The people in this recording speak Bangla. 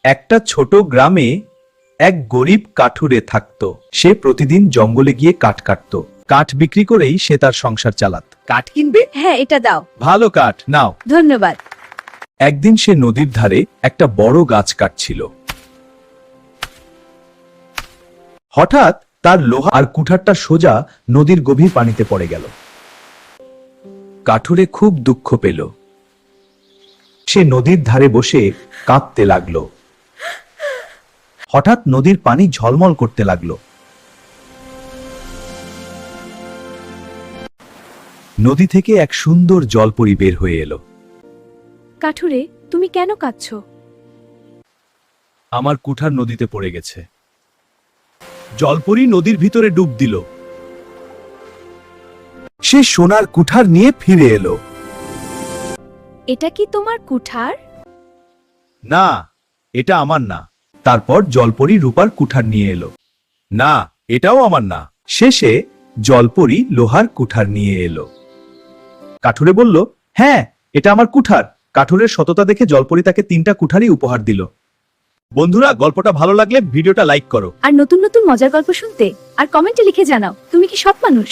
একটা ছোট গ্রামে এক গরিব কাঠুরে থাকতো। সে প্রতিদিন জঙ্গলে গিয়ে কাঠ কাটতো। কাঠ বিক্রি করেই সে তার সংসার চালাত। কাঠ কিনবে? হ্যাঁ, এটা দাও। ভালো কাঠ নাও। ধন্যবাদ। একদিন সে নদীর ধারে একটা বড় গাছ কাটছিল। হঠাৎ তার লোহা আর কুঠারটা সোজা নদীর গভীর পানিতে পড়ে গেল। কাঠুরে খুব দুঃখ পেল। সে নদীর ধারে বসে কাঁদতে লাগলো। হঠাৎ নদীর পানি ঝলমল করতে লাগলো। নদী থেকে এক সুন্দর জলপরী বের হয়ে এলো। কাঠুরে, তুমি কেন কাঁদছো? আমার কুঠার নদীতে পড়ে গেছে। জলপরী নদীর ভিতরে ডুব দিল। সে সোনার কুঠার নিয়ে ফিরে এলো। এটা কি তোমার কুঠার? না, এটা আমার না। তারপর জলপরী রূপার কুঠার নিয়ে এলো। না, এটাও আমার না। শেষে জলপরী লোহার কুঠার নিয়ে এলো। কাঠুরে বলল, হ্যাঁ, এটা আমার কুঠার। কাঠুরের সততা দেখে জলপরী তাকে 3টা কুঠারই উপহার দিল। বন্ধুরা, গল্পটা ভালো লাগলে ভিডিওটা লাইক করো। আর নতুন নতুন মজার গল্প শুনতে আর কমেন্টে লিখে জানাও তুমি কি সৎ মানুষ।